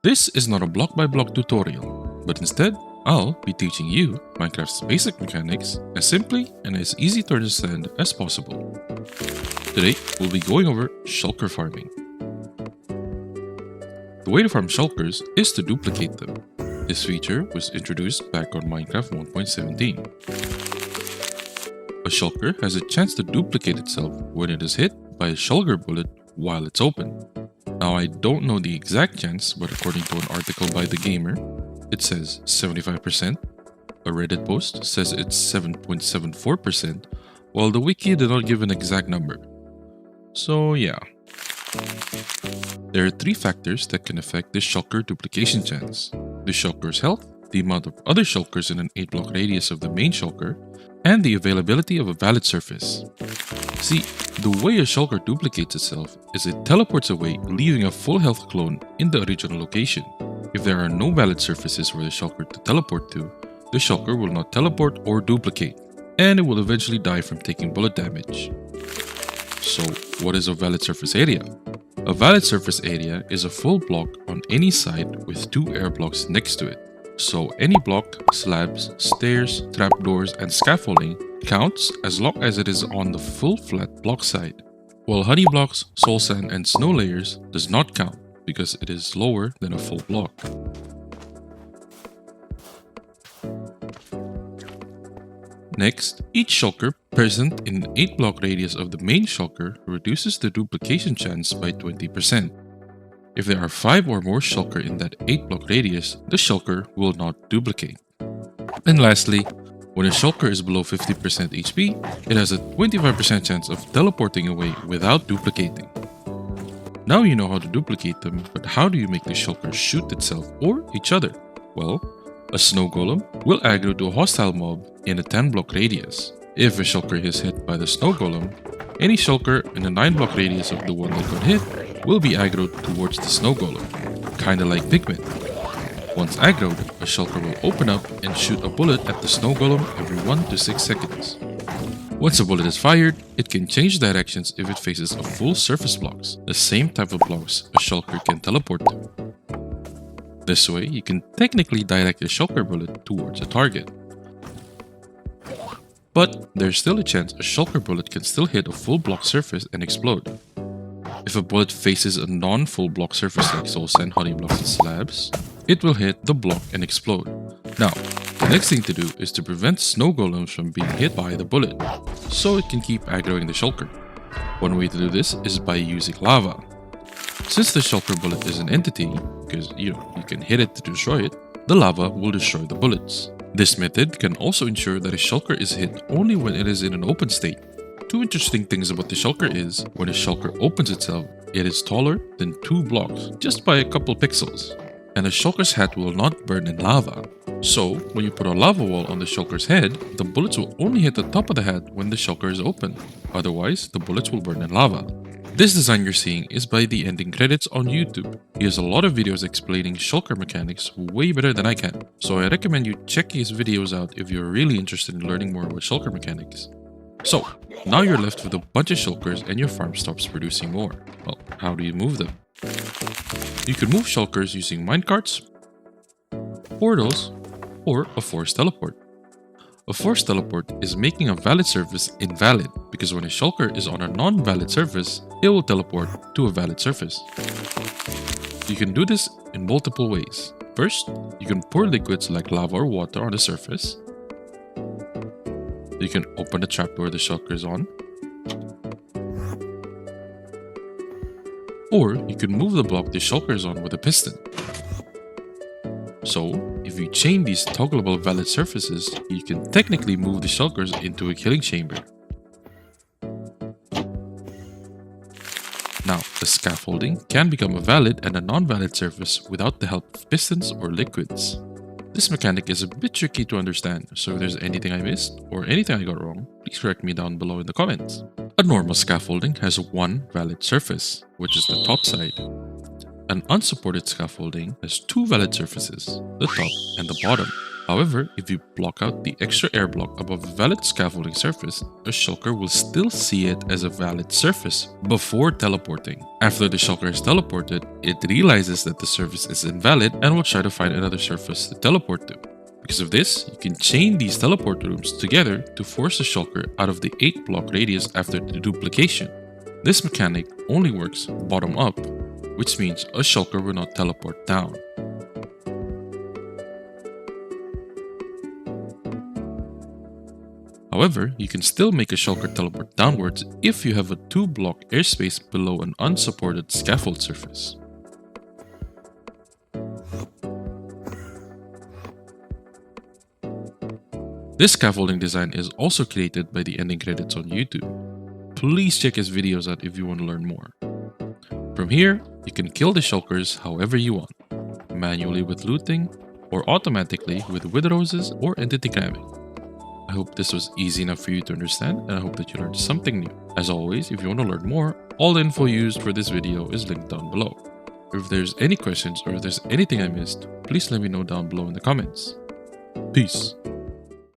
This is not a block-by-block tutorial, but instead, I'll be teaching you Minecraft's basic mechanics as simply and as easy to understand as possible. Today, we'll be going over shulker farming. The way to farm shulkers is to duplicate them. This feature was introduced back on Minecraft 1.17. A shulker has a chance to duplicate itself when it is hit by a shulker bullet while it's open. Now, I don't know the exact chance, but according to an article by The Gamer, it says 75%. A Reddit post says it's 7.74%, while the wiki did not give an exact number. So yeah. There are three factors that can affect this shulker duplication chance: the shulker's health, the amount of other shulkers in an 8-block radius of the main shulker, and the availability of a valid surface. See, the way a shulker duplicates itself is it teleports away, leaving a full health clone in the original location. If there are no valid surfaces for the shulker to teleport to, the shulker will not teleport or duplicate, and it will eventually die from taking bullet damage. So, what is a valid surface area? A valid surface area is a full block on any side with 2 air blocks next to it. So any block, slabs, stairs, trapdoors, and scaffolding counts as long as it is on the full flat block side. While honey blocks, soul sand, and snow layers does not count because it is lower than a full block. Next, each shulker present in an 8-block radius of the main shulker reduces the duplication chance by 20%. If there are 5 or more shulker in that 8-block radius, the shulker will not duplicate. And lastly, when a shulker is below 50% HP, it has a 25% chance of teleporting away without duplicating. Now you know how to duplicate them, but how do you make the shulker shoot itself or each other? Well, a snow golem will aggro to a hostile mob in a 10-block radius. If a shulker is hit by the snow golem, any shulker in a 9-block radius of the one that got hit will be aggroed towards the snow golem, kinda like Pigmen. Once aggroed, a shulker will open up and shoot a bullet at the snow golem every 1 to 6 seconds. Once a bullet is fired, it can change directions if it faces a full surface blocks, the same type of blocks a shulker can teleport to. This way, you can technically direct a shulker bullet towards a target. But there's still a chance a shulker bullet can still hit a full block surface and explode. If a bullet faces a non-full block surface like soul sand, honey blocks, and slabs, it will hit the block and explode. Now, the next thing to do is to prevent snow golems from being hit by the bullet, so it can keep aggroing the shulker. One way to do this is by using lava. Since the shulker bullet is an entity, because you can hit it to destroy it, the lava will destroy the bullets. This method can also ensure that a shulker is hit only when it is in an open state. Two interesting things about the shulker is, when a shulker opens itself, it is taller than 2 blocks, just by a couple pixels. And a shulker's head will not burn in lava. So, when you put a lava wall on the shulker's head, the bullets will only hit the top of the head when the shulker is open. Otherwise, the bullets will burn in lava. This design you're seeing is by the ending credits on YouTube. He has a lot of videos explaining shulker mechanics way better than I can. So I recommend you check his videos out if you're really interested in learning more about shulker mechanics. So, now you're left with a bunch of shulkers and your farm stops producing more. Well, how do you move them? You can move shulkers using minecarts, portals, or a forced teleport. A forced teleport is making a valid surface invalid, because when a shulker is on a non-valid surface, it will teleport to a valid surface. You can do this in multiple ways. First, you can pour liquids like lava or water on the surface. You can open the trapdoor the shulker is on. Or you can move the block the shulker is on with a piston. So, if you chain these toggleable valid surfaces, you can technically move the shulkers into a killing chamber. Now, the scaffolding can become a valid and a non-valid surface without the help of pistons or liquids. This mechanic is a bit tricky to understand, so if there's anything I missed or anything I got wrong, please correct me down below in the comments. A normal scaffolding has one valid surface, which is the top side. An unsupported scaffolding has 2 valid surfaces, the top and the bottom. However, if you block out the extra air block above a valid scaffolding surface, a shulker will still see it as a valid surface before teleporting. After the shulker is teleported, it realizes that the surface is invalid and will try to find another surface to teleport to. Because of this, you can chain these teleport rooms together to force the shulker out of the 8 block radius after the duplication. This mechanic only works bottom up, which means a shulker will not teleport down. However, you can still make a shulker teleport downwards if you have a 2 block airspace below an unsupported scaffold surface. This scaffolding design is also created by the ending credits on YouTube. Please check his videos out if you want to learn more. From here, you can kill the shulkers however you want, manually with looting, or automatically with wither roses or entity grabbing. I hope this was easy enough for you to understand, and I hope that you learned something new. As always, if you want to learn more, all the info used for this video is linked down below. If there's any questions or if there's anything I missed, please let me know down below in the comments. Peace.